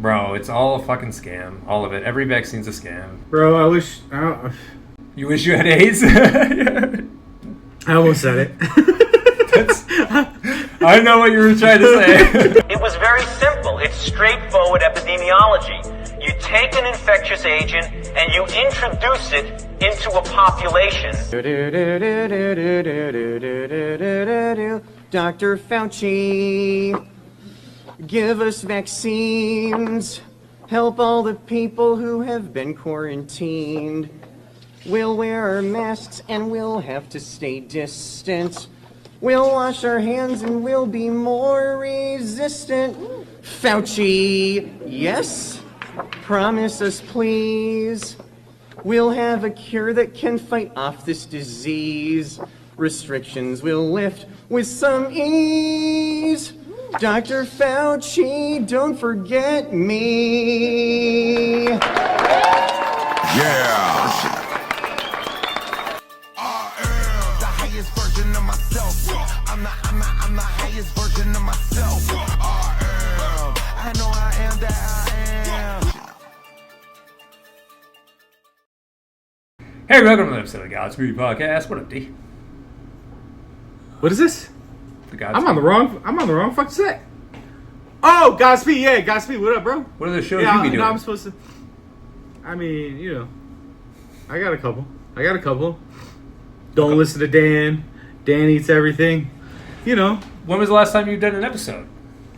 Bro, it's all a fucking scam. All of it. Every vaccine's a scam. Bro, You wish you had AIDS? I almost said it. I know what you were trying to say. It was very simple. It's straightforward epidemiology. You take an infectious agent and you introduce it into a population. Dr. Fauci, give us vaccines. Help all the people who have been quarantined. We'll wear our masks and we'll have to stay distant. We'll wash our hands and we'll be more resistant. Fauci, yes? Promise us, please. We'll have a cure that can fight off this disease. Restrictions will lift with some ease. Dr. Fauci, don't forget me. Yeah. I'm the highest version of myself. I know I am that I am. Hey, welcome to the episode of God's Speed Podcast. What up, D? What is this? The God's I'm on the wrong fucking set. Oh, Godspeed, yeah, Godspeed. What up, bro? What are the shows Yeah, you be doing? no, I'm supposed to. I mean, you know, I got a couple. Don't listen to Dan. Dan eats everything. You know. When was the last time you've done an episode?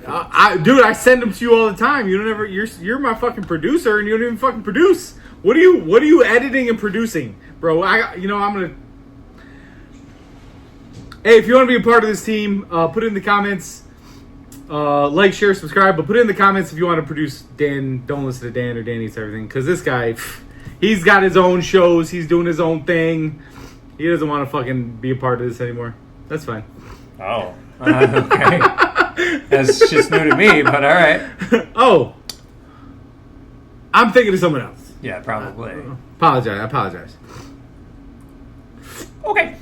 Dude, I send them to you all the time. You don't ever. You're my fucking producer, and you don't even fucking produce. What are you editing and producing, bro? I'm gonna. Hey, if you want to be a part of this team, put it in the comments. Like, share, subscribe, but put it in the comments if you want to produce Dan. Don't listen to Dan or Dan eats everything, because this guy, he's got his own shows. He's doing his own thing. He doesn't want to fucking be a part of this anymore. That's fine. Oh, okay. That's just new to me, but all right. Oh, I'm thinking of someone else. Yeah, probably. I apologize. Okay.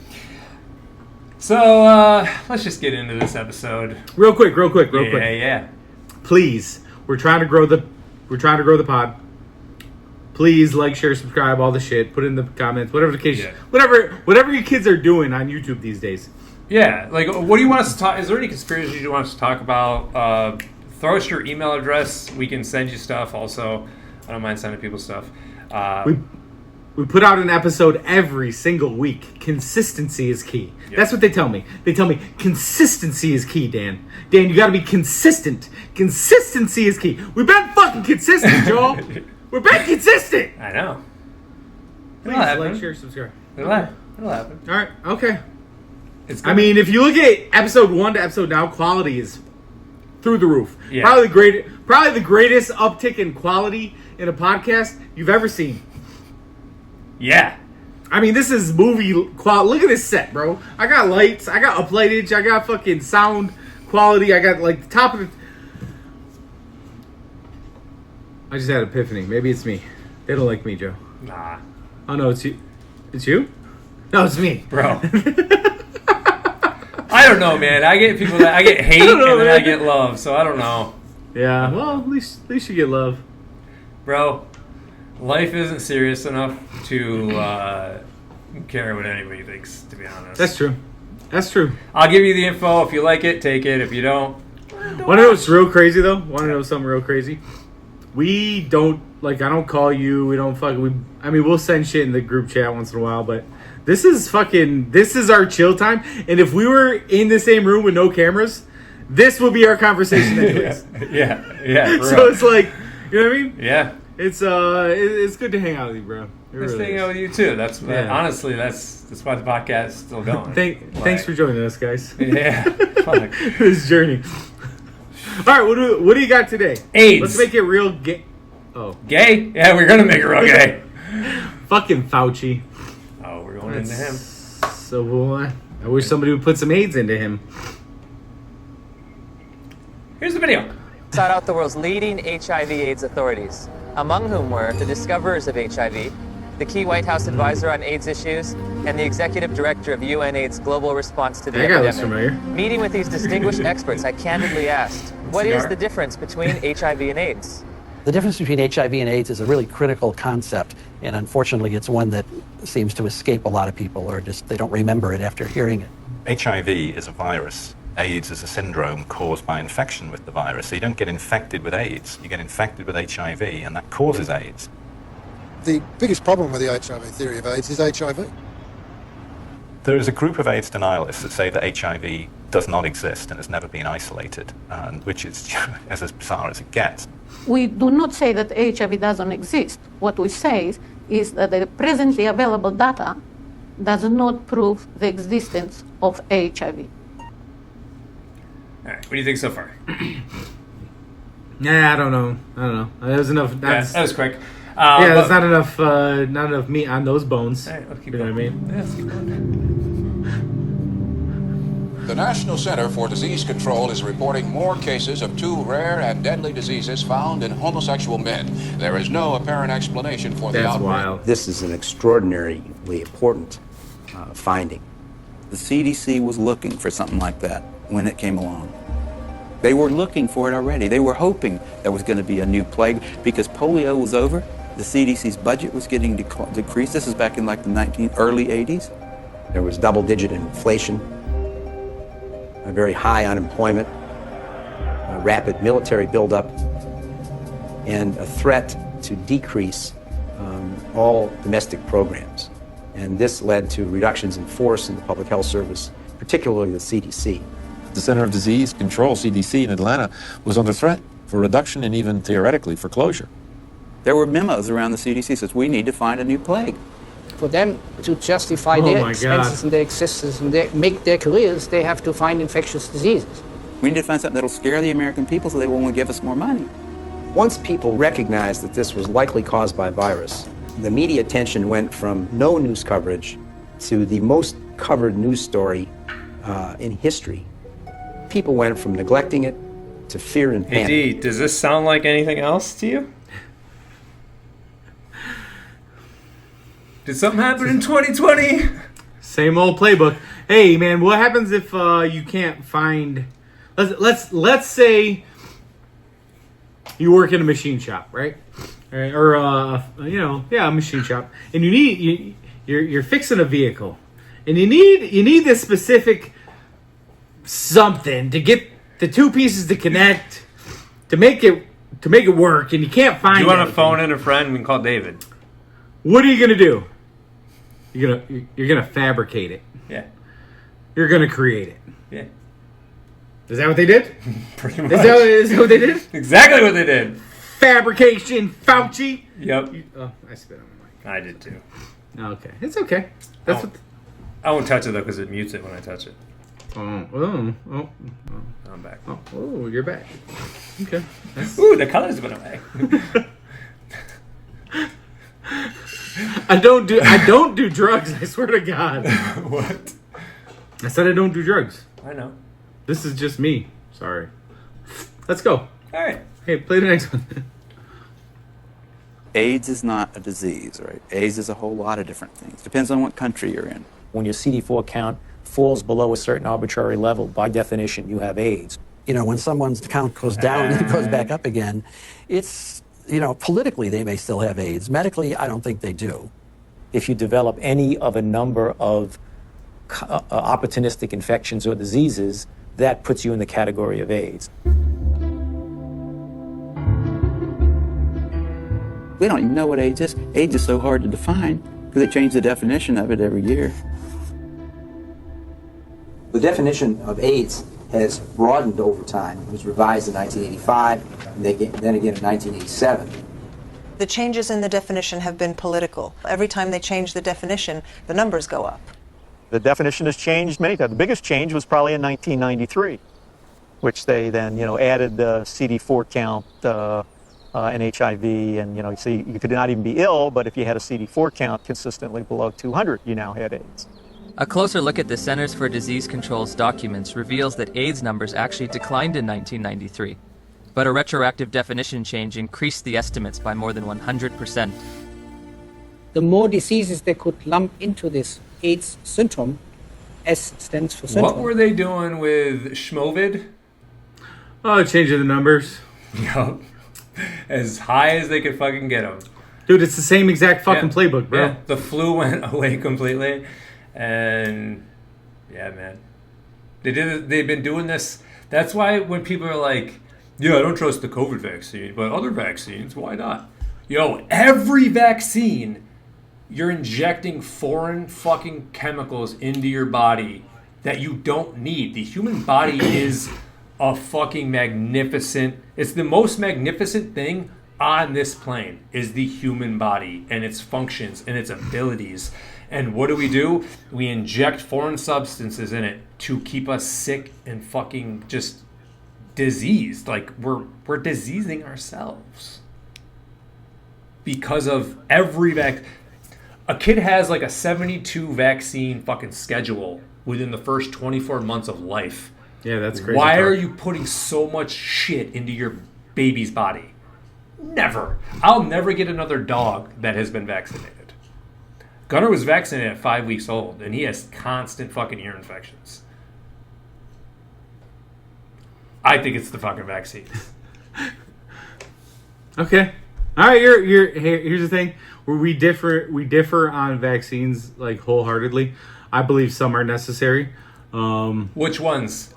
So, let's just get into this episode. Real quick. Yeah. Please, we're trying to grow the pod. Please like, share, subscribe, all the shit. Put it in the comments, whatever the case, Yeah. whatever you kids are doing on YouTube these days. Yeah, like, what do you want us to talk? Is there any conspiracies you want us to talk about? Throw us your email address. We can send you stuff. Also, I don't mind sending people stuff. We put out an episode every single week. Consistency is key. Yep. That's what they tell me. They tell me consistency is key, Dan. Dan, you got to be consistent. Consistency is key. We've been fucking consistent, Joel. We're back consistent. I know. Please like, share, subscribe. It'll happen. It'll happen. All right. Okay. It's I mean, if you look at episode 1 to episode now, quality is through the roof. Yeah. Probably the greatest uptick in quality in a podcast you've ever seen. Yeah. I mean, this is movie quality. Look at this set, bro. I got lights. I got uplightage. I got fucking sound quality. I got like the top of the. I just had an epiphany. Maybe it's me. They don't like me, Joe. Nah. Oh no, it's you. It's you? No, it's me, Bro. I don't know, man. I get people that I get hate and then I get love, so I don't know. Yeah, well, at least you get love. Bro, life isn't serious enough to care what anybody thinks, to be honest. That's true. I'll give you the info. If you like it, take it. If you don't Want to know what's real crazy, though? Want to know something real crazy? We don't, I don't call you. We don't we'll send shit in the group chat once in a while, but this is our chill time. And if we were in the same room with no cameras, this would be our conversation anyways. Yeah. So it's like, you know what I mean? Yeah. It's good to hang out with you, bro. Nice hanging out with you, too. Honestly, that's why the podcast is still going. Thanks for joining us, guys. Yeah. Fuck. This journey. All right, what do you got today? AIDS. Let's make it real gay. Oh. Gay? Yeah, we're going to make it real gay. Fucking Fauci. Oh, we're going into him. So, I wish somebody would put some AIDS into him. Here's the video. Sought out the world's leading HIV/AIDS authorities, among whom were the discoverers of HIV, the key White House advisor on AIDS issues, and the executive director of UN AIDS Global Response to the That guy looks epidemic. familiar. Meeting with these distinguished experts, I candidly asked, what is the difference between HIV and AIDS? The difference between HIV and AIDS is a really critical concept, and unfortunately it's one that seems to escape a lot of people, or just they don't remember it after hearing it. HIV is a virus. AIDS is a syndrome caused by infection with the virus. So you don't get infected with AIDS, you get infected with HIV, and that causes AIDS. The biggest problem with the HIV theory of AIDS is HIV. There is a group of AIDS denialists that say that HIV does not exist and has never been isolated, which is as bizarre as it gets. We do not say that HIV doesn't exist. What we say is that the presently available data does not prove the existence of HIV. All right, what do you think so far? Yeah, I don't know. That was enough. Yeah, that was quick. There's not enough meat on those bones. All right, let's keep You know what I going. mean? Yeah, let's keep going. The National Center for Disease Control is reporting more cases of two rare and deadly diseases found in homosexual men. There is no apparent explanation for the That's outbreak. wild. This is an extraordinarily important finding. The CDC was looking for something like that when it came along. They were looking for it already. They were hoping there was going to be a new plague because polio was over. The CDC's budget was getting decreased. This is back in like the early 80s. There was double-digit inflation, a very high unemployment, a rapid military buildup, and a threat to decrease all domestic programs. And this led to reductions in force in the public health service, particularly the CDC. The Center of Disease Control, CDC, in Atlanta was under threat for reduction and even theoretically for closure. There were memos around the CDC that says we need to find a new plague. For them to justify their expenses and their existence and make their careers, they have to find infectious diseases. We need to find something that'll scare the American people so they won't give us more money. Once people recognized that this was likely caused by a virus, the media attention went from no news coverage to the most covered news story in history. People went from neglecting it to fear and panic. Hey, D, does this sound like anything else to you? Did something happen in 2020? Same old playbook. Hey, man, what happens if you can't find? Let's say you work in a machine shop, right? Or a machine shop, and you're fixing a vehicle, and you need this specific something to get the two pieces to connect to make it work, and you can't find. Do you want to anything. phone in a friend? We can call David. What are you gonna do? You're gonna fabricate it. Yeah. You're gonna create it. Yeah. Is that what they did? Pretty much. Is that what they did? Exactly what they did. Fabrication, Fauci. Yep. I spit on my mic. I did too. Okay, it's okay. That's what. I won't touch it though because it mutes it when I touch it. Oh. I'm back. Oh, you're back. Okay. Ooh, the colors went away. I don't do drugs. I swear to God. What? I said I don't do drugs. I know. This is just me. Sorry. Let's go. All right. Hey, play the next one. AIDS is not a disease, right? AIDS is a whole lot of different things. Depends on what country you're in. When your CD4 count falls below a certain arbitrary level, by definition, you have AIDS. You know, when someone's count goes down and it goes back up again, it's, politically they may still have AIDS. Medically, I don't think they do. If you develop any of a number of opportunistic infections or diseases, that puts you in the category of AIDS. We don't even know what AIDS is. AIDS is so hard to define because they change the definition of it every year. The definition of AIDS has broadened over time. It was revised in 1985, and then again in 1987. The changes in the definition have been political. Every time they change the definition, the numbers go up. The definition has changed many times. The biggest change was probably in 1993, which they then, added the CD4 count and HIV, and so you could not even be ill, but if you had a CD4 count consistently below 200, you now had AIDS. A closer look at the Centers for Disease Control's documents reveals that AIDS numbers actually declined in 1993, but a retroactive definition change increased the estimates by more than 100%. The more diseases they could lump into this AIDS syndrome, S stands for syndrome. What were they doing with Schmovid? Oh, changing the numbers. Yup. as high as they could fucking get them. Dude, it's the same exact fucking playbook, bro. Yeah, the flu went away completely, and yeah, man, they've been doing this. That's why when people are like, "Yeah, I don't trust the COVID vaccine, but other vaccines, why not?" Yo, every vaccine, you're injecting foreign fucking chemicals into your body that you don't need. The human body is a fucking magnificent. It's the most magnificent thing on this plane is the human body and its functions and its abilities. And what do? We inject foreign substances in it to keep us sick and fucking just diseased. Like we're diseasing ourselves because of every a kid has like a 72 vaccine fucking schedule within the first 24 months of life. Yeah, that's crazy. Why are you putting so much shit into your baby's body? Never. I'll never get another dog that has been vaccinated. Gunnar was vaccinated at 5 weeks old, and he has constant fucking ear infections. I think it's the fucking vaccines. Okay. All right. Here's the thing. Where we differ on vaccines like wholeheartedly. I believe some are necessary. Which ones?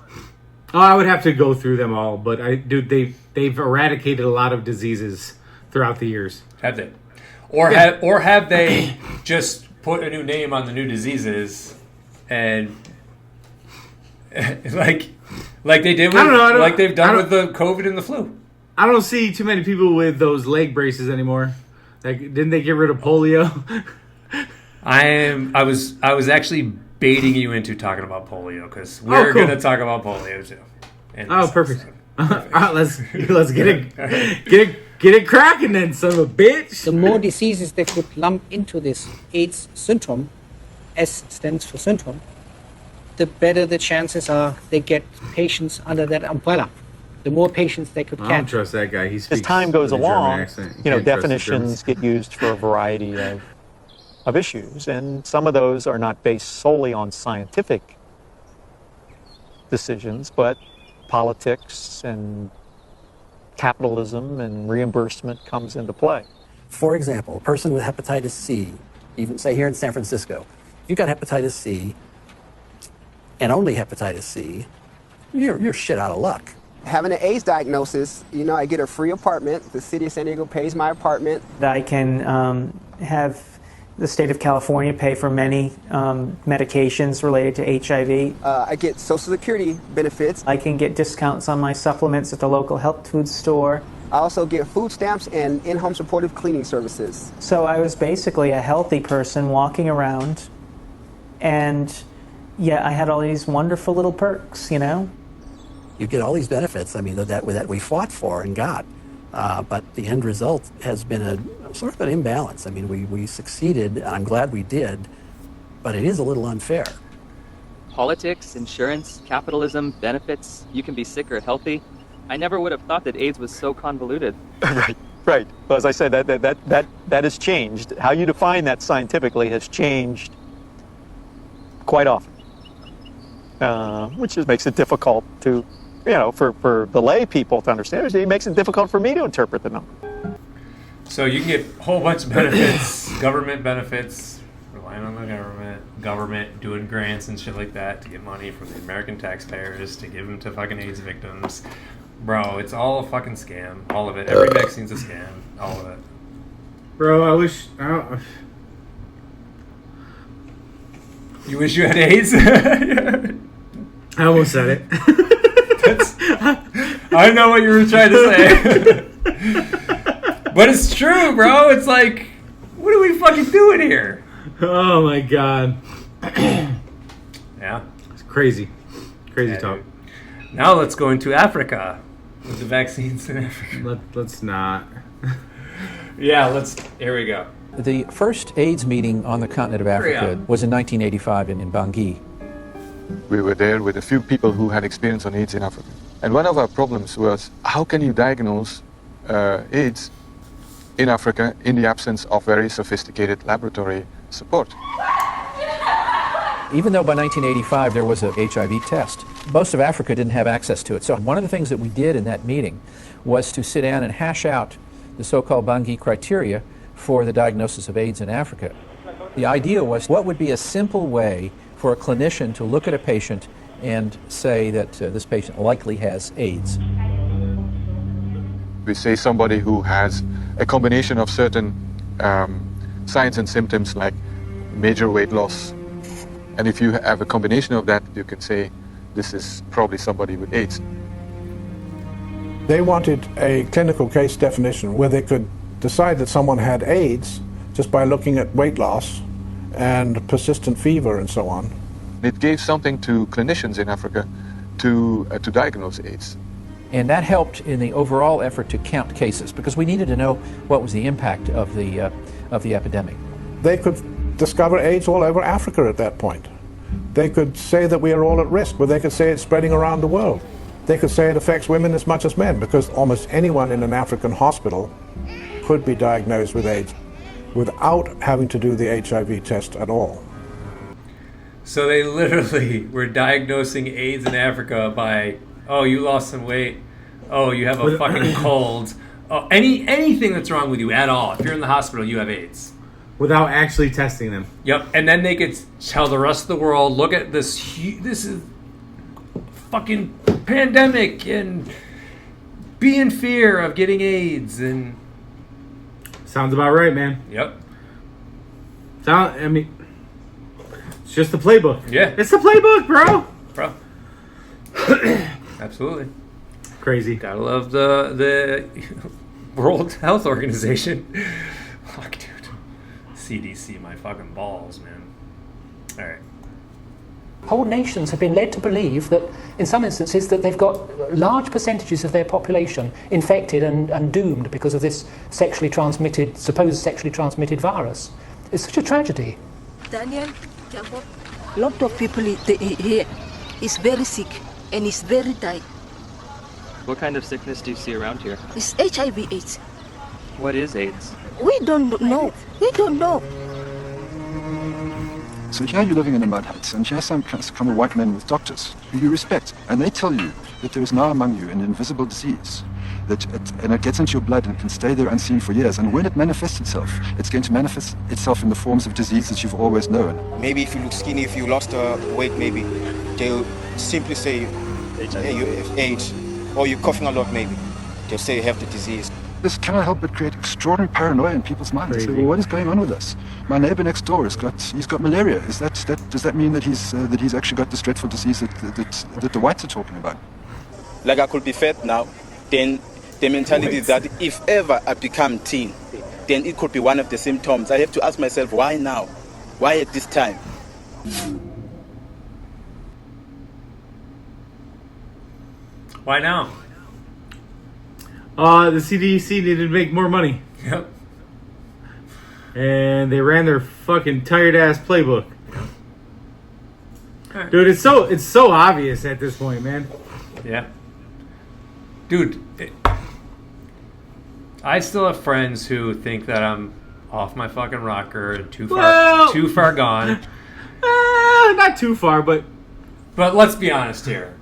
Oh, I would have to go through them all, but they've eradicated a lot of diseases throughout the years. Have they? Or have they just put a new name on the new diseases and like they did with they've done with the COVID and the flu? I don't see too many people with those leg braces anymore. Like, didn't they get rid of polio? I was actually baiting you into talking about polio because we're going to talk about polio too. Perfect. All right, let's get it cracking then, son of a bitch. The more diseases they could lump into this AIDS syndrome, S stands for syndrome, the better the chances are they get patients under that umbrella. The more patients they could catch. I don't trust that guy. He speaks as time goes with a German along, accent. definitions get used for a variety of issues, and some of those are not based solely on scientific decisions, but politics and capitalism and reimbursement comes into play. For example, a person with hepatitis C, even say here in San Francisco, if you've got hepatitis C and only hepatitis C, you're shit out of luck. Having an AIDS diagnosis, I get a free apartment. The city of San Diego pays my apartment. I can have the state of California pay for many medications related to HIV. I get Social Security benefits. I can get discounts on my supplements at the local health food store. I also get food stamps and in-home supportive cleaning services. So I was basically a healthy person walking around, and I had all these wonderful little perks, You get all these benefits, that we fought for and got. But the end result has been a sort of an imbalance. We succeeded, and I'm glad we did, but it is a little unfair. Politics, insurance, capitalism, benefits, you can be sick or healthy. I never would have thought that AIDS was so convoluted. Right. Well, as I said, that has changed. How you define that scientifically has changed quite often, which makes it difficult to, for the lay people to understand. It makes it difficult for me to interpret the number. So you can get a whole bunch of benefits, government benefits, relying on the government doing grants and shit like that to get money from the American taxpayers to give them to fucking AIDS victims. Bro, it's all a fucking scam. All of it. Every vaccine's a scam. All of it. Bro, You wish you had AIDS? I almost said it. I know what you were trying to say. But it's true, bro. It's like, what are we fucking doing here? Oh my god. Yeah. It's crazy. Crazy talk. Dude. Now let's go into Africa. With the vaccines in Africa. Let's not. Yeah, here we go. The first AIDS meeting on the continent of Africa was in 1985 in Bangui. We were there with a few people who had experience on AIDS in Africa. And one of our problems was, how can you diagnose AIDS in Africa in the absence of very sophisticated laboratory support? Even though by 1985 there was a HIV test, most of Africa didn't have access to it. So one of the things that we did in that meeting was to sit down and hash out the so-called Bangui criteria for the diagnosis of AIDS in Africa. The idea was, what would be a simple way for a clinician to look at a patient and say that this patient likely has AIDS? We say somebody who has a combination of certain signs and symptoms like major weight loss. And if you have a combination of that, you can say this is probably somebody with AIDS. They wanted a clinical case definition where they could decide that someone had AIDS just by looking at weight loss and persistent fever and so on. It gave something to clinicians in Africa to diagnose AIDS. And that helped in the overall effort to count cases, because we needed to know what was the impact of the epidemic. They could discover AIDS all over Africa at that point. They could say that we are all at risk, but they could say it's spreading around the world. They could say it affects women as much as men, because almost anyone in an African hospital could be diagnosed with AIDS without having to do the HIV test at all. So they literally were diagnosing AIDS in Africa by, oh, you lost some weight. Oh, you have a fucking cold. Oh, anything that's wrong with you at all. If you're in the hospital, you have AIDS. Without actually testing them. Yep. And then they could tell the rest of the world, look at this. This is fucking pandemic, and be in fear of getting AIDS. And sounds about right, man. Yep. I mean, it's just the playbook. Yeah. It's the playbook, bro. Absolutely. Crazy. Gotta love the World Health Organization. Fuck, dude. CDC, my fucking balls, man. All right. Whole nations have been led to believe that, in some instances, that they've got large percentages of their population infected and doomed because of this supposed sexually transmitted virus. It's such a tragedy. Daniel, a lot of people here is very sick and is very tired. What kind of sickness do you see around here? It's HIV/AIDS. What is AIDS? We don't know. We don't know. So here you're living in a mud hut, and here come a white man with doctors who you respect, and they tell you that there is now among you an invisible disease, and it gets into your blood and can stay there unseen for years, and when it manifests itself, it's going to manifest itself in the forms of disease that you've always known. Maybe if you look skinny, if you lost weight, maybe they'll simply say, hey, you have AIDS, or you're coughing a lot, maybe. They'll say you have the disease. This cannot help but create extraordinary paranoia in people's minds. They say, well, what is going on with us? My neighbor next door he's got malaria. Does that mean that he's actually got this dreadful disease that the whites are talking about? Like I could be fat now, then the mentality is that if ever I become teen, then it could be one of the symptoms. I have to ask myself, why now? Why at this time? Why now? The CDC needed to make more money. Yep. And they ran their fucking tired ass playbook. Right. Dude, it's so obvious at this point, man. Yeah. Dude, I still have friends who think that I'm off my fucking rocker and too far gone. Not too far, but let's be honest here.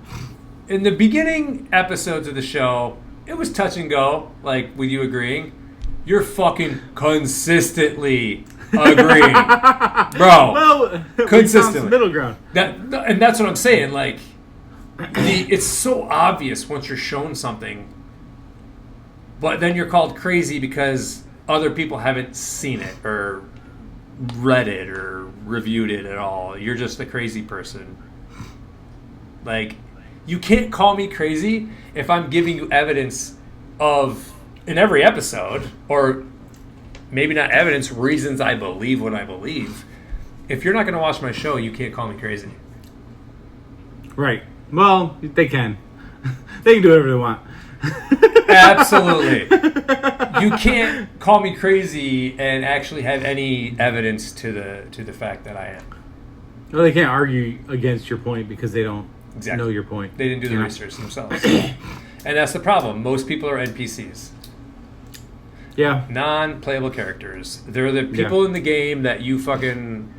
In the beginning episodes of the show, it was touch and go, like with you agreeing. You're fucking consistently agreeing, bro. Well, consistently, middle ground. And that's what I'm saying. Like, it's so obvious once you're shown something, but then you're called crazy because other people haven't seen it or read it or reviewed it at all. You're just a crazy person. Like, you can't call me crazy if I'm giving you evidence of, in every episode, or maybe not evidence, reasons I believe what I believe. If you're not going to watch my show, you can't call me crazy. Right. Well, they can. They can do whatever they want. Absolutely. You can't call me crazy and actually have any evidence to the fact that I am. Well, they can't argue against your point because they don't know your point. They didn't do the research themselves. And that's the problem. Most people are NPCs. Yeah. Non-playable characters. They're the people in the game that you fucking...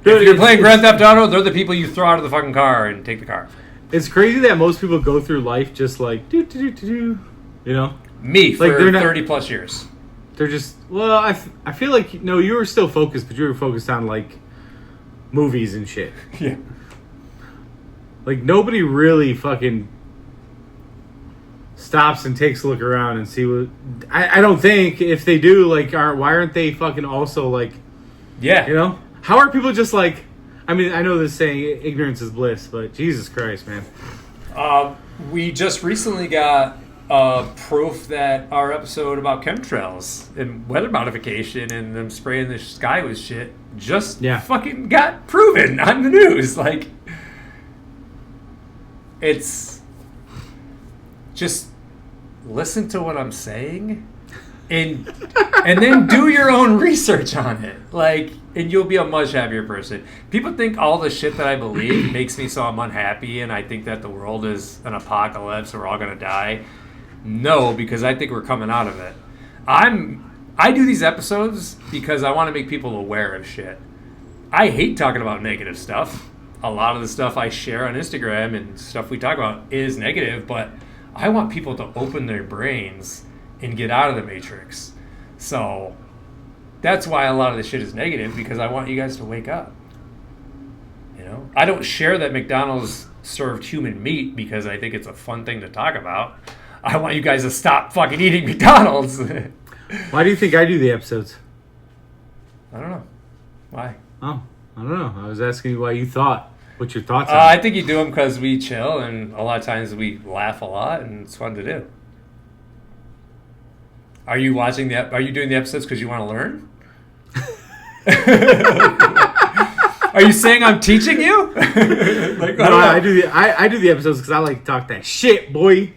If you're playing Grand Theft Auto, they're the people you throw out of the fucking car and take the car. It's crazy that most people go through life just like do. You know, me for like 30 plus years. They're just I feel like you were still focused, but you were focused on like movies and shit. Yeah. Like nobody really fucking stops and takes a look around and see what. I don't think if they do, like, why aren't they fucking also like? Yeah. You know, how are people just like? I mean, I know this saying ignorance is bliss, but Jesus Christ, man. We just recently got proof that our episode about chemtrails and weather modification and them spraying the sky with shit just fucking got proven on the news. Like, it's just listen to what I'm saying and then do your own research on it. Like, and you'll be a much happier person. People think all the shit that I believe makes me so I'm unhappy and I think that the world is an apocalypse, we're all gonna die. No, because I think we're coming out of it. I do these episodes because I want to make people aware of shit. I hate talking about negative stuff. A lot of the stuff I share on Instagram and stuff we talk about is negative, but I want people to open their brains and get out of the matrix. So that's why a lot of the shit is negative, because I want you guys to wake up. You know, I don't share that McDonald's served human meat because I think it's a fun thing to talk about. I want you guys to stop fucking eating McDonald's. Why do you think I do the episodes? I don't know. Why? Oh, I don't know. I was asking you why you thought. What's your thoughts on I think you do them because we chill, and a lot of times we laugh a lot, and it's fun to do. Are you watching Are you doing the episodes because you want to learn? Are you saying I'm teaching you? Like, no, I do the episodes because I like to talk that shit, boy.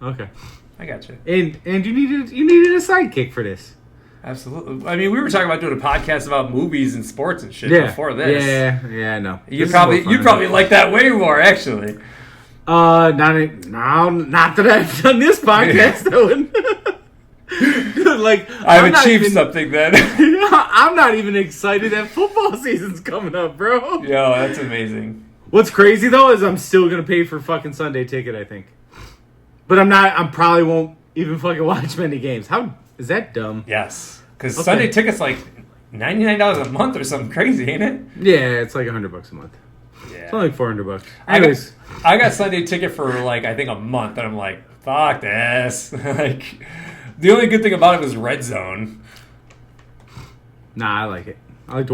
Okay. I got you. And you needed a sidekick for this. Absolutely. I mean, we were talking about doing a podcast about movies and sports and shit before this. Yeah, I know. You probably like that way more, actually. Not that I've done this podcast, though. Like, I've achieved something then. I'm not even excited that football season's coming up, bro. Yo, that's amazing. What's crazy though is I'm still gonna pay for fucking Sunday ticket, I think. But I probably won't even fucking watch many games. How is that dumb? Yes. Because Sunday ticket's like $99 a month or something crazy, ain't it? Yeah, it's like $100 a month. Yeah. It's only like $400. Anyways. I got Sunday ticket for like, I think a month, and I'm like, fuck this. Like, the only good thing about it was Red Zone. Nah, I like it. I like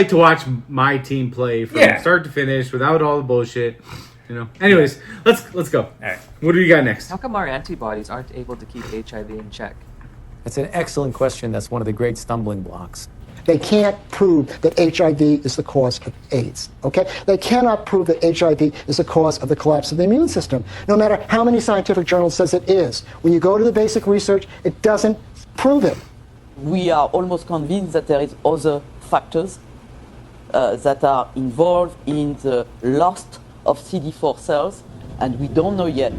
to watch my team play from start to finish without all the bullshit. You know. Anyways, let's go. All right. What do you got next? How come our antibodies aren't able to keep HIV in check? That's an excellent question. That's one of the great stumbling blocks. They can't prove that HIV is the cause of AIDS, okay? They cannot prove that HIV is the cause of the collapse of the immune system, no matter how many scientific journals says it is. When you go to the basic research, it doesn't prove it. We are almost convinced that there is other factors that are involved in the loss of CD4 cells, and we don't know yet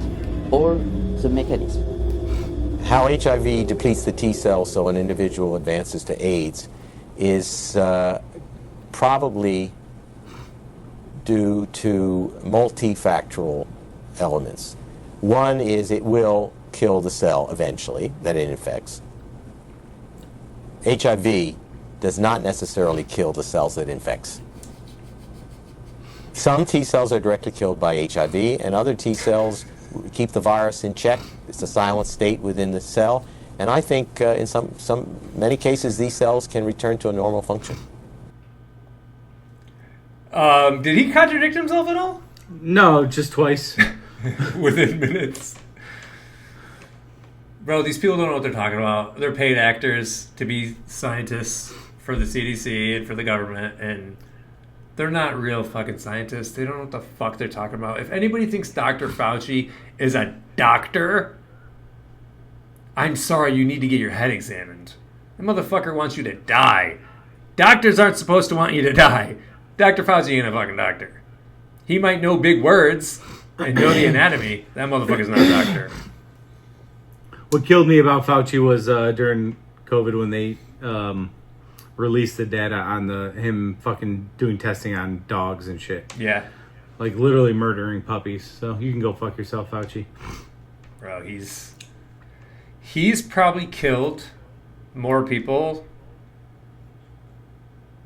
all the mechanism. How HIV depletes the T cells so an individual advances to AIDS is probably due to multifactorial elements. One is it will kill the cell eventually that it infects. HIV does not necessarily kill the cells that it infects. Some T cells are directly killed by HIV, and other T cells keep the virus in check. It's a silent state within the cell. And I think in many cases, these cells can return to a normal function. Did he contradict himself at all? No, just twice. Within minutes. Bro, these people don't know what they're talking about. They're paid actors to be scientists for the CDC and for the government, and they're not real fucking scientists. They don't know what the fuck they're talking about. If anybody thinks Dr. Fauci is a doctor, I'm sorry, you need to get your head examined. The motherfucker wants you to die. Doctors aren't supposed to want you to die. Dr. Fauci ain't a fucking doctor. He might know big words and know the anatomy. That motherfucker's not a doctor. What killed me about Fauci was during COVID when they release the data on him fucking doing testing on dogs and shit. Yeah. Like literally murdering puppies. So you can go fuck yourself, Fauci. Bro, he's probably killed more people.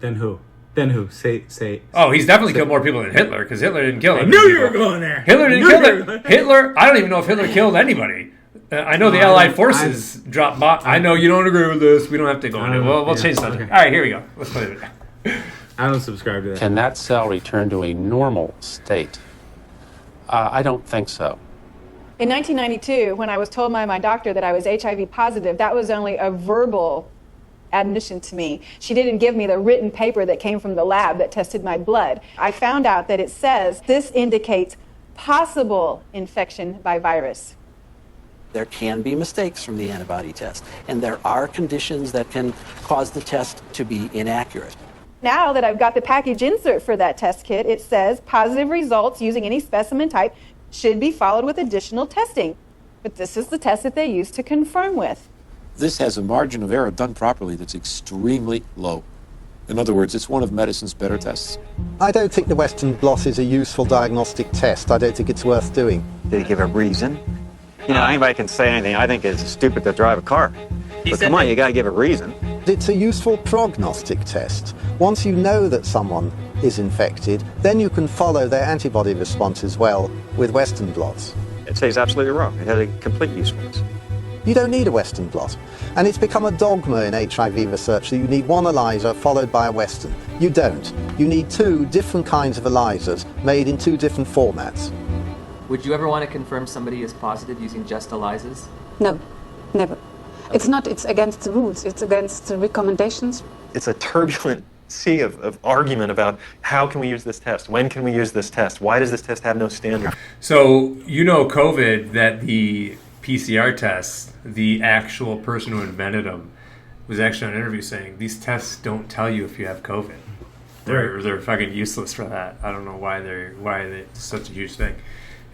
Than who? Say. Oh, he's definitely killed more people than Hitler, because Hitler didn't kill I him. knew you were going there. Hitler didn't kill him. Hitler, I don't even know if Hitler killed anybody. I know the Allied forces dropped bombs. I know you don't agree with this. We don't have to go into it. We'll change that. Okay. All right, here we go. Let's play it. I don't subscribe to that. Can that cell return to a normal state? I don't think so. In 1992, when I was told by my doctor that I was HIV positive, that was only a verbal admission to me. She didn't give me the written paper that came from the lab that tested my blood. I found out that it says this indicates possible infection by virus. There can be mistakes from the antibody test, and there are conditions that can cause the test to be inaccurate. Now that I've got the package insert for that test kit, it says positive results using any specimen type should be followed with additional testing. But this is the test that they use to confirm with. This has a margin of error done properly that's extremely low. In other words, it's one of medicine's better tests. I don't think the Western blot is a useful diagnostic test. I don't think it's worth doing. Did he give a reason? You know, anybody can say anything. I think it's stupid to drive a car. But come on, you got to give a reason. It's a useful prognostic test. Once you know that someone is infected, then you can follow their antibody response as well with Western blots. I'd say he's absolutely wrong. It has a complete usefulness. You don't need a Western blot. And it's become a dogma in HIV research that you need one ELISA followed by a Western. You don't. You need two different kinds of ELISAs made in two different formats. Would you ever want to confirm somebody is positive using just ELISAs? No, never. It's not, it's against the rules, it's against the recommendations. It's a turbulent sea of argument about how can we use this test? When can we use this test? Why does this test have no standard? So, you know, COVID, that the PCR tests, the actual person who invented them was actually on an interview saying these tests don't tell you if you have COVID. They're fucking useless for that. I don't know why it's such a huge thing.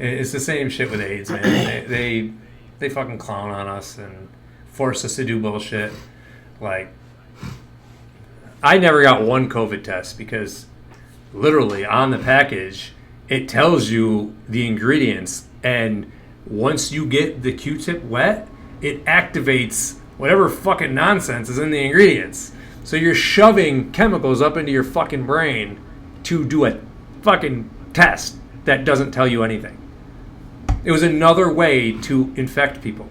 It's the same shit with AIDS, man. They fucking clown on us and force us to do bullshit. Like, I never got one COVID test because literally on the package it tells you the ingredients, and once you get the Q-tip wet, it activates whatever fucking nonsense is in the ingredients. So you're shoving chemicals up into your fucking brain to do a fucking test that doesn't tell you anything. It was another way to infect people.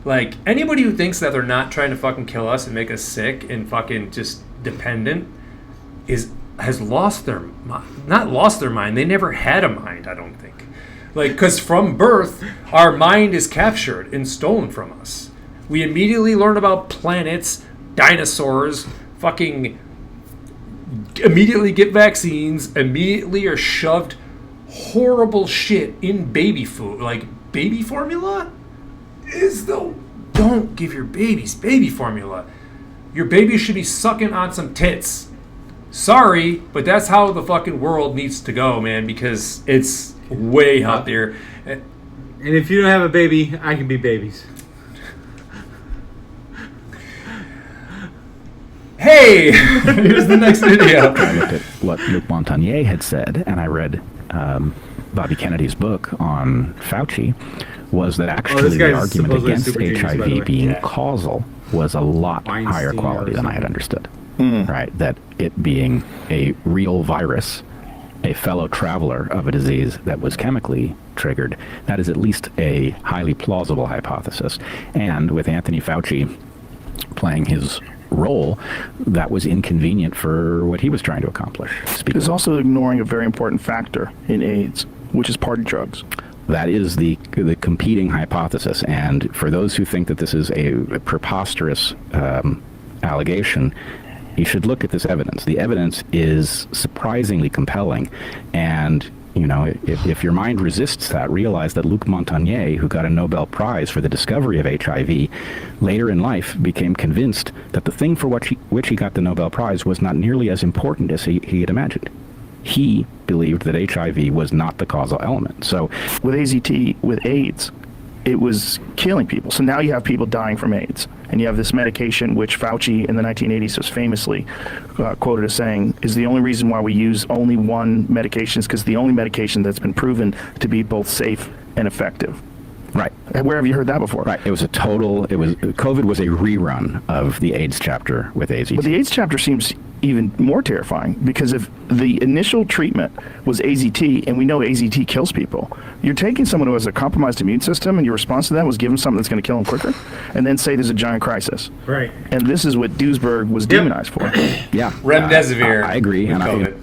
Like, anybody who thinks that they're not trying to fucking kill us and make us sick and fucking just dependent has lost their mind. Not lost their mind. They never had a mind, I don't think. Like, because from birth, our mind is captured and stolen from us. We immediately learn about planets, dinosaurs, fucking immediately get vaccines, immediately are shoved horrible shit in baby food. Like, baby formula don't give your babies baby formula. Your baby should be sucking on some tits. Sorry, but that's how the fucking world needs to go, man, because it's way out there. And if you don't have a baby, I can be babies. Hey, here's the next video. I looked at what Luc Montagnier had said, and I read Bobby Kennedy's book on Fauci, was that actually the argument against HIV being causal was a lot higher quality than I had understood. Right? That it being a real virus, a fellow traveler of a disease that was chemically triggered, that is at least a highly plausible hypothesis. And with Anthony Fauci playing his role, that was inconvenient for what he was trying to accomplish. It's also ignoring a very important factor in AIDS, which is party drugs. That is the competing hypothesis. And for those who think that this is a preposterous allegation, you should look at this evidence. The evidence is surprisingly compelling. And, you know, if your mind resists that, realize that Luc Montagnier, who got a Nobel Prize for the discovery of HIV, later in life became convinced that the thing for which he got the Nobel Prize was not nearly as important as he had imagined. He believed that HIV was not the causal element. So with AZT, with AIDS, it was killing people. So now you have people dying from AIDS, and you have this medication which Fauci in the 1980s was famously quoted as saying is the only reason why we use only one medication is because the only medication that's been proven to be both safe and effective. Right. Where have you heard that before? Right. COVID was a rerun of the AIDS chapter with AZT. But the AIDS chapter seems even more terrifying, because if the initial treatment was AZT, and we know AZT kills people, you're taking someone who has a compromised immune system, and your response to that was give them something that's going to kill them quicker, and then say there's a giant crisis. Right. And this is what Duesberg was demonized for. Yeah. Remdesivir. I agree. With And COVID.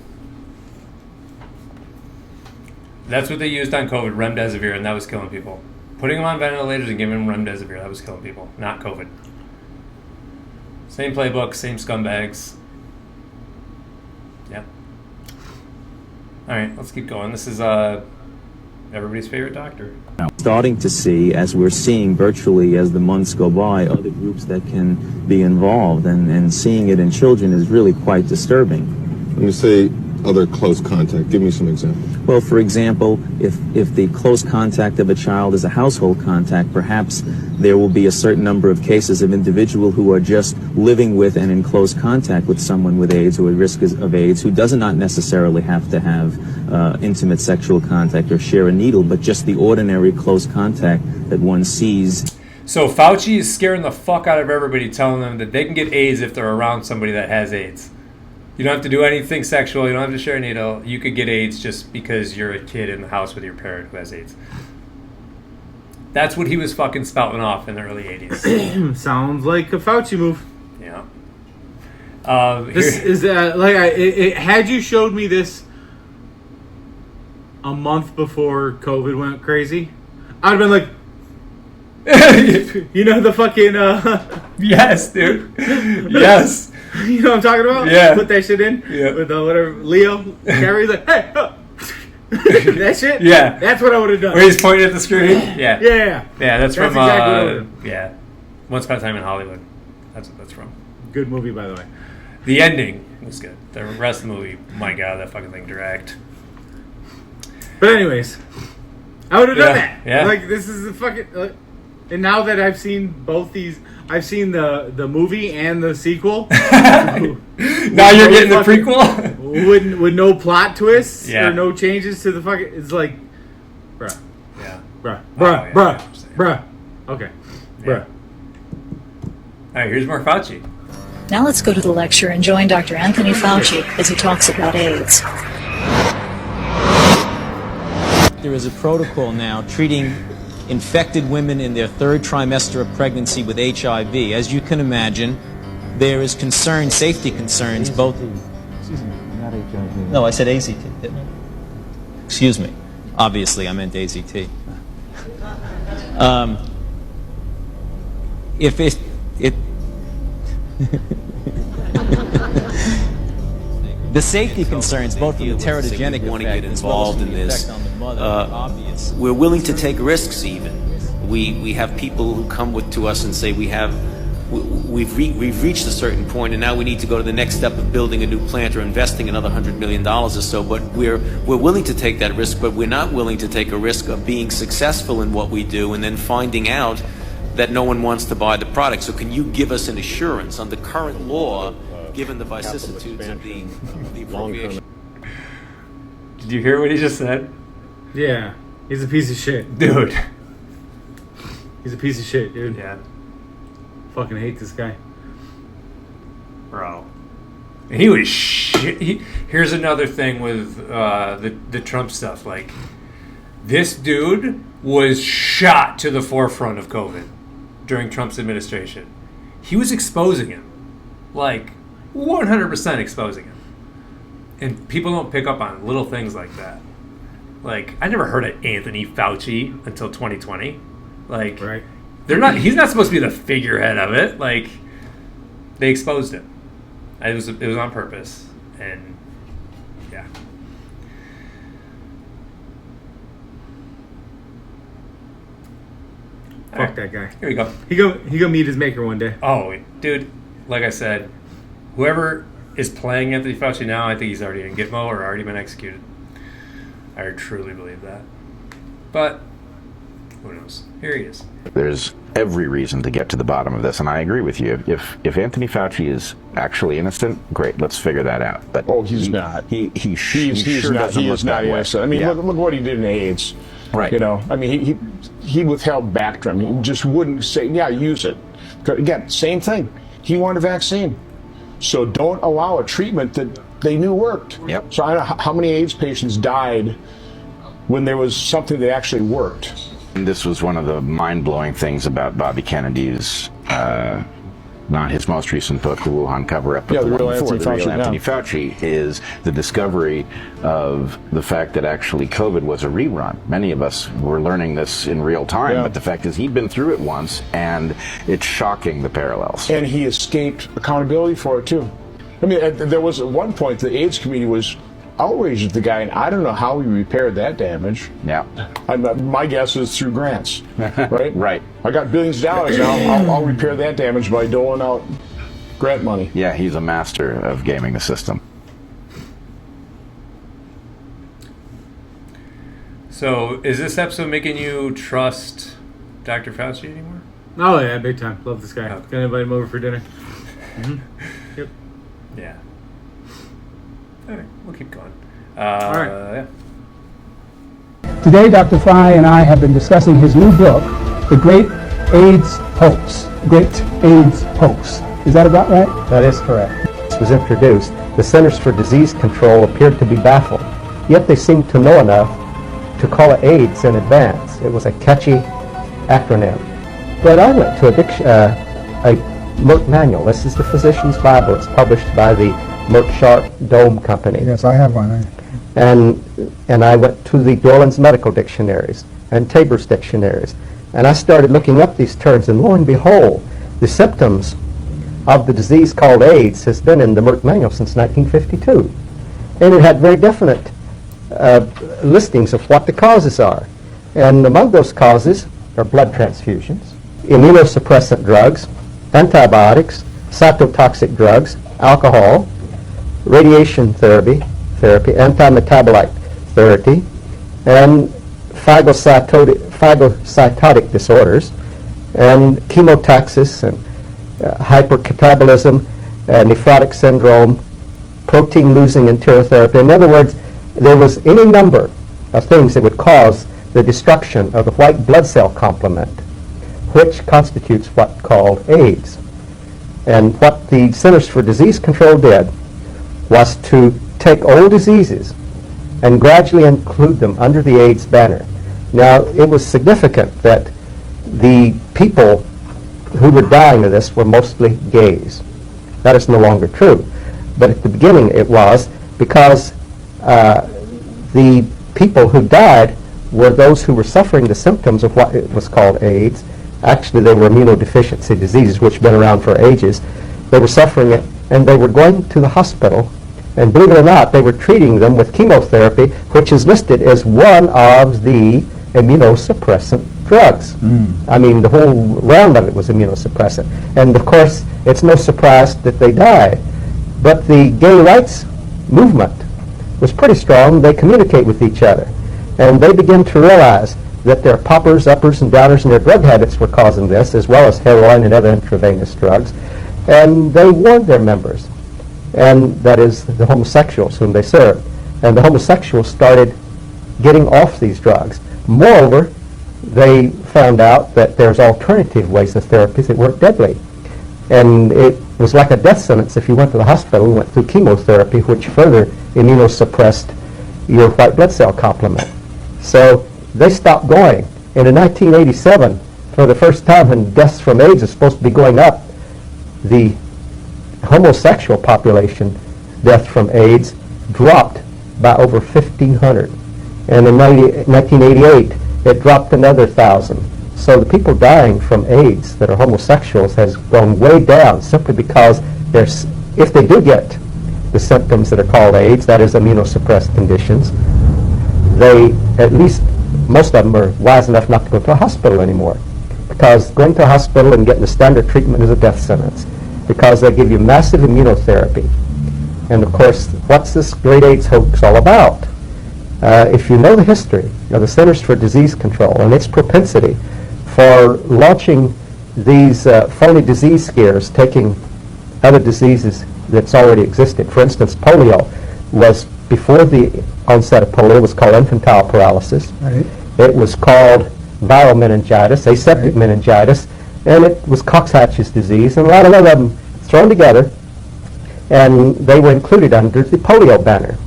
That's what they used on COVID, remdesivir, and that was killing people. Putting them on ventilators and giving them remdesivir, that was killing people, not COVID. Same playbook, same scumbags. Yeah. All right, let's keep going. This is everybody's favorite doctor. Starting to see, as we're seeing virtually as the months go by, other groups that can be involved, and seeing it in children is really quite disturbing. When you say other close contact, give me some examples. Well, for example, if the close contact of a child is a household contact, perhaps there will be a certain number of cases of individual who are just living with and in close contact with someone with AIDS or at risk of AIDS, who does not necessarily have to have intimate sexual contact or share a needle, but just the ordinary close contact that one sees. So Fauci is scaring the fuck out of everybody, telling them that they can get AIDS if they're around somebody that has AIDS. You don't have to do anything sexual. You don't have to share a needle. You could get AIDS just because you're a kid in the house with your parent who has AIDS. That's what he was fucking spouting off in the early 80s. Sounds like a Fauci move. Yeah. This is had you showed me this a month before COVID went crazy, I'd have been like, you know, the fucking yes, dude. Yes. You know what I'm talking about? Yeah. Put that shit in. Yeah. With the whatever Leo Carrie's like, hey, that shit. Yeah. That's what I would have done. Where he's pointing at the screen. Yeah. Yeah. Yeah. That's from exactly what I would've done. yeah, Once Upon a Time in Hollywood. That's what that's from. Good movie, by the way. The ending was good. The rest of the movie, my god, that fucking thing dragged. But anyways, I would have done that. Yeah. Like, this is the fucking. And now that I've seen both these, I've seen the movie and the sequel. Now you're getting the prequel? with no plot twists Yeah. or no changes to the fucking. It's like, bruh. Yeah. Bruh. Oh, Bruh. yeah, Bruh. Bruh. Okay. Bruh. All right, here's more Fauci. Now let's go to the lecture and join Dr. Anthony Fauci as he talks about AIDS. There is a protocol now treating infected women in their third trimester of pregnancy with HIV. As you can imagine, there is concern, safety concerns, both... Excuse me, not HIV. No, I said AZT, didn't I? Excuse me. Obviously, I meant AZT. If it the safety concerns, both from the teratogenic want to get effect as well as involved from in the this. effect on the mother are obvious. We're willing to take risks even. We have people who come to us and say we've reached a certain point and now we need to go to the next step of building a new plant or investing another $100 million or so, but we're willing to take that risk, but we're not willing to take a risk of being successful in what we do and then finding out that no one wants to buy the product. So can you give us an assurance on the current law, given the vicissitudes of the appropriation? Did you hear what he just said? Yeah. He's a piece of shit. Dude. He's a piece of shit, dude. Yeah. Fucking hate this guy. Bro. He was shit. Here's another thing with the Trump stuff. Like, this dude was shot to the forefront of COVID during Trump's administration. He was exposing him. Like, 100% exposing him. And people don't pick up on little things like that. Like, I never heard of Anthony Fauci until 2020. Like, right. He's not supposed to be the figurehead of it. Like, they exposed him. It was on purpose. And yeah. Fuck that guy. Here we go. He go meet his maker one day. Oh, dude, like I said, whoever is playing Anthony Fauci now, I think he's already in Gitmo or already been executed. I truly believe that. But Who knows? Here he is. There's every reason to get to the bottom of this, and I agree with you. If Anthony Fauci is actually innocent, great, let's figure that out. But he's not. He sure doesn't look that way. innocent. I mean, look what he did in AIDS. Right. You know, I mean, he withheld Bactrim. He just wouldn't say, yeah, use it. Again, same thing. He wanted a vaccine. So don't allow a treatment that they knew worked. Yep. So I don't know how many AIDS patients died when there was something that actually worked. And this was one of the mind-blowing things about Bobby Kennedy's, not his most recent book, The Wuhan Cover-Up, but the one before, The Real Anthony Fauci, is the discovery of the fact that actually COVID was a rerun. Many of us were learning this in real time, but the fact is he'd been through it once, and it's shocking, the parallels. And he escaped accountability for it, too. I mean, there was at one point the AIDS committee was outraged at the guy, and I don't know how he repaired that damage. Yeah. My guess is through grants, right? Right. I got billions of dollars now. I'll repair that damage by doling out grant money. Yeah, he's a master of gaming the system. So, is this episode making you trust Dr. Fauci anymore? Oh yeah, big time. Love this guy. Gonna invite him over for dinner. Yep. Yeah. All right, we'll keep going. All right. Yeah. Today, Dr. Fry and I have been discussing his new book, The Great AIDS Hoax. Great AIDS Hoax. Is that about right? That is correct. This was introduced. The Centers for Disease Control appeared to be baffled, yet they seemed to know enough to call it AIDS in advance. It was a catchy acronym. But I went to a Merck manual. This is the Physician's Bible. It's published by the Merck Sharp Dome Company. Yes, I have one. And I went to the Dorland's Medical Dictionaries and Tabor's dictionaries. And I started looking up these terms, and lo and behold, the symptoms of the disease called AIDS has been in the Merck manual since 1952. And it had very definite listings of what the causes are. And among those causes are blood transfusions, immunosuppressant drugs, antibiotics, cytotoxic drugs, alcohol, radiation therapy, anti-metabolite therapy, and phagocytotic disorders, and chemotaxis, and hypercatabolism, nephrotic syndrome, protein-losing enterotherapy. In other words, there was any number of things that would cause the destruction of the white blood cell complement, which constitutes what's called AIDS. And what the Centers for Disease Control did was to take old diseases and gradually include them under the AIDS banner. Now, it was significant that the people who were dying of this were mostly gays. That is no longer true. But at the beginning it was, because the people who died were those who were suffering the symptoms of what was called AIDS. Actually, they were immunodeficiency diseases, which have been around for ages. They were suffering it, and they were going to the hospital, and believe it or not, they were treating them with chemotherapy, which is listed as one of the immunosuppressant drugs. I mean, the whole round of it was immunosuppressant. And of course, it's no surprise that they died. But the gay rights movement was pretty strong. They communicate with each other. And they begin to realize that their poppers, uppers, and downers and their drug habits were causing this, as well as heroin and other intravenous drugs. And they warned their members, and that is the homosexuals whom they served. And the homosexuals started getting off these drugs. Moreover, they found out that there's alternative ways of therapies that weren't deadly. And it was like a death sentence if you went to the hospital and went through chemotherapy, which further immunosuppressed your white blood cell complement. So they stopped going. And in 1987, for the first time when deaths from AIDS is supposed to be going up, the homosexual population death from AIDS dropped by over 1,500. And in 1988, it dropped another 1,000. So the people dying from AIDS that are homosexuals has gone way down, simply because if they do get the symptoms that are called AIDS, that is immunosuppressed conditions, they, at least most of them, are wise enough not to go to a hospital anymore. Because going to a hospital and getting the standard treatment is a death sentence. Because they give you massive immunotherapy. And of course, what's this great AIDS hoax all about? If you know the history of the Centers for Disease Control and its propensity for launching these phony disease scares, taking other diseases that's already existed. For instance, polio was, before the onset of polio, was called infantile paralysis. Right. It was called viral meningitis, aseptic meningitis, and it was Cox-Hatch's disease, and a lot of other them thrown together, and they were included under the polio banner.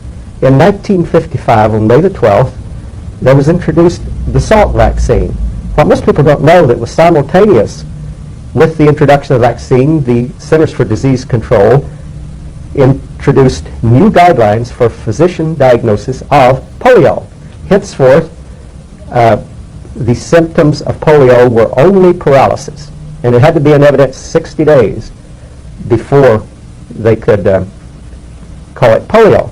In 1955, on May the 12th, there was introduced the Salk vaccine. What most people don't know, that was simultaneous with the introduction of the vaccine, the Centers for Disease Control introduced new guidelines for physician diagnosis of polio. Henceforth, the symptoms of polio were only paralysis, and it had to be in evidence 60 days before they could call it polio.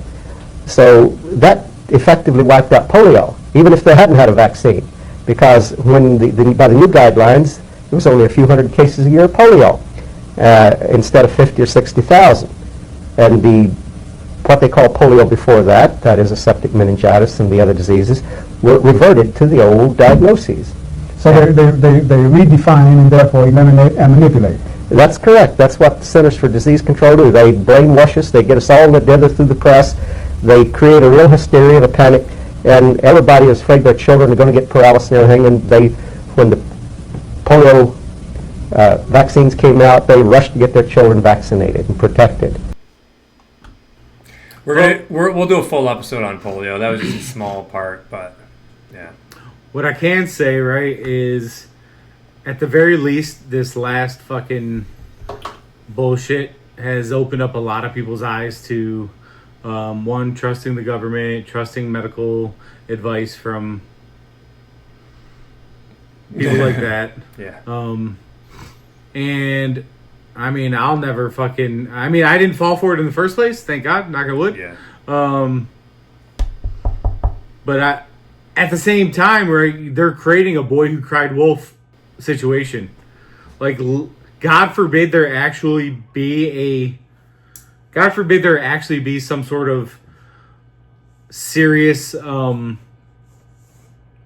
So that effectively wiped out polio, even if they hadn't had a vaccine, because when by the new guidelines, there was only a few hundred cases a year of polio instead of 50 or 60,000. And what they call polio before that is aseptic meningitis and the other diseases, were reverted to the old diagnoses. So they redefine and therefore eliminate and manipulate. That's correct. That's what the Centers for Disease Control do. They brainwash us. They get us all together through the press. They create a real hysteria and a panic, and everybody is afraid their children are going to get paralysis and everything. And when the polio vaccines came out, they rushed to get their children vaccinated and protected. We'll do a full episode on polio. That was just a small part, but yeah. What I can say, right, is at the very least, this last fucking bullshit has opened up a lot of people's eyes to, one, trusting the government, trusting medical advice from people like that. Yeah. And I mean, I'll never fucking... I mean, I didn't fall for it in the first place. Thank God. Knock on wood. Yeah. But at the same time, right, they're creating a boy who cried wolf situation. Like, God forbid there actually be some sort of serious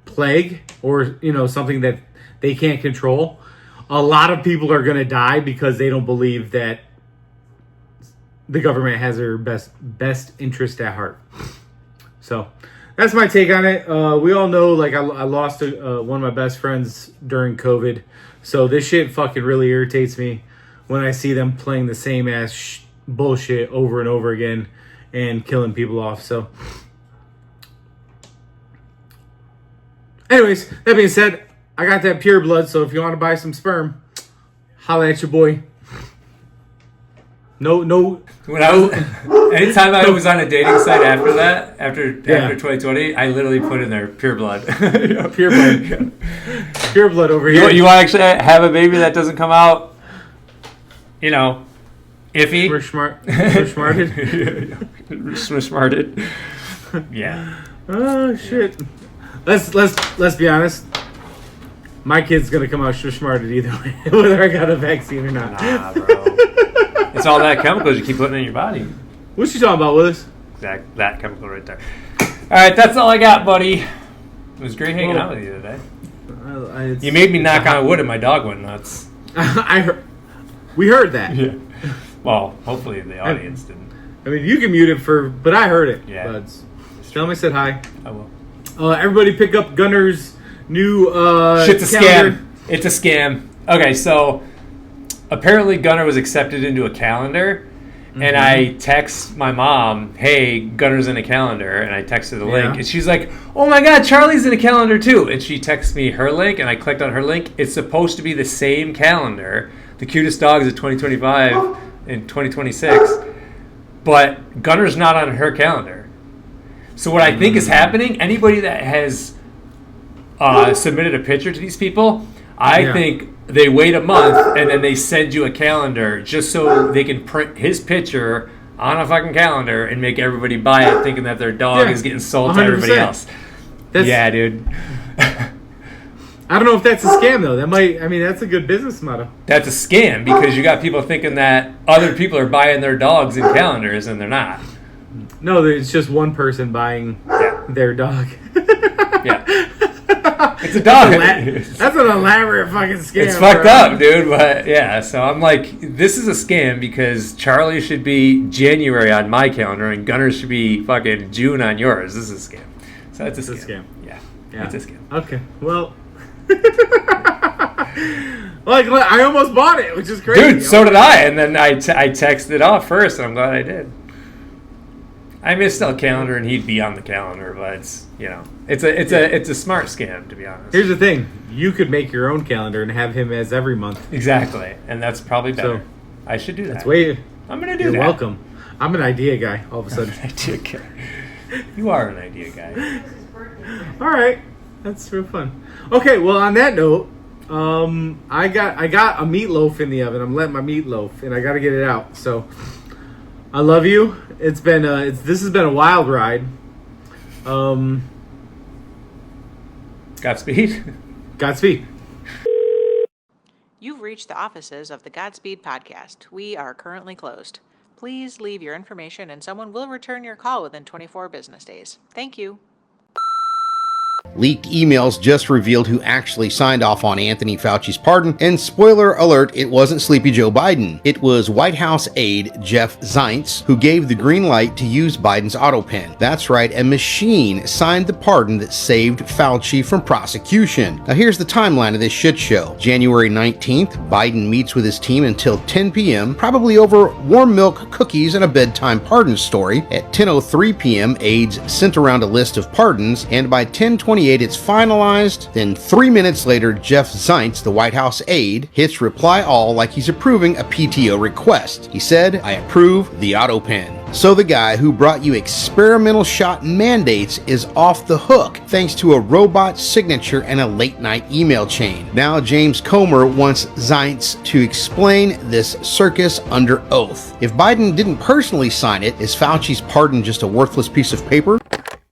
plague or, something that they can't control. A lot of people are going to die because they don't believe that the government has their best interest at heart. So that's my take on it. We all know, like, I lost one of my best friends during COVID. So this shit fucking really irritates me when I see them playing the same ass bullshit over and over again and killing people off. So anyways, that being said, I got that pure blood, so if you want to buy some sperm, holla at your boy. No. Anytime I was on a dating site after 2020, I literally put in there pure blood. Pure blood. Pure blood over here. You want to actually have a baby that doesn't come out, iffy? Smarted. Yeah. Oh shit. Let's be honest. My kid's gonna come out smarted either way, whether I got a vaccine or not. Nah, bro. It's all that chemicals you keep putting in your body. What you talking about, Willis? That chemical right there. All right, that's all I got, buddy. It was great hanging out with you today. You made me knock on wood and my dog went nuts. We heard that. Yeah. Well, hopefully the audience didn't. I mean, you can mute it but I heard it. Yeah. Buds. Tell him I said hi. I will. Everybody pick up Gunner's new shit's a calendar. scam. It's a scam. Okay, so apparently Gunner was accepted into a calendar, and I text my mom, hey, Gunner's in a calendar, and I texted the link, and she's like, oh my god, Charlie's in a calendar too, and she texts me her link, and I clicked on her link. It's supposed to be the same calendar, the cutest dogs of 2025 and 2026, but Gunner's not on her calendar. So what I think is happening, anybody that has submitted a picture to these people, I think they wait a month and then they send you a calendar just so they can print his picture on a fucking calendar and make everybody buy it, thinking that their dog is getting sold 100%. To everybody else. Yeah, dude. I don't know if that's a scam though. That's a good business model. That's a scam because you got people thinking that other people are buying their dogs in calendars and they're not. No, it's just one person buying their dog. Yeah. It's a dog. That's an elaborate fucking scam. It's fucked up, dude. But yeah, so I'm like, this is a scam because Charlie should be January on my calendar and Gunner should be fucking June on yours. This is a scam. So it's a scam. Yeah, it's a scam. Okay, well. Like, I almost bought it, which is crazy. Dude, so did I. And then I texted off first, and I'm glad I did. I missed a calendar, and he'd be on the calendar, but it's, you know, it's a smart scam, to be honest. Here's the thing: you could make your own calendar and have him as every month. Exactly, and that's probably better. So, I should do that. That's way. I'm gonna do that. You're welcome. I'm an idea guy. All of a sudden, an idea guy. You are an idea guy. All right, that's real fun. Okay, well, on that note, I got a meatloaf in the oven. I'm letting my meatloaf, and I got to get it out. So, I love you. It's been this has been a wild ride. Godspeed. Godspeed. You've reached the offices of the Godspeed podcast. We are currently closed. Please leave your information and someone will return your call within 24 business days. Thank you. Leaked emails just revealed who actually signed off on Anthony Fauci's pardon, and spoiler alert, it wasn't Sleepy Joe Biden. It was White House aide Jeff Zients who gave the green light to use Biden's auto pen. That's right, a machine signed the pardon that saved Fauci from prosecution. Now here's the timeline of this shit show. January 19th, Biden meets with his team until 10 p.m., probably over warm milk, cookies, and a bedtime pardon story. At 10:03 p.m., aides sent around a list of pardons, and by 10:28 it's finalized. Then 3 minutes later, Jeff Zients, the White House aide, hits reply all like he's approving a PTO request. He said, "I approve the auto pen." So the guy who brought you experimental shot mandates is off the hook thanks to a robot signature and a late night email chain. Now James Comer wants Zients to explain this circus under oath. If Biden didn't personally sign it, is Fauci's pardon just a worthless piece of paper?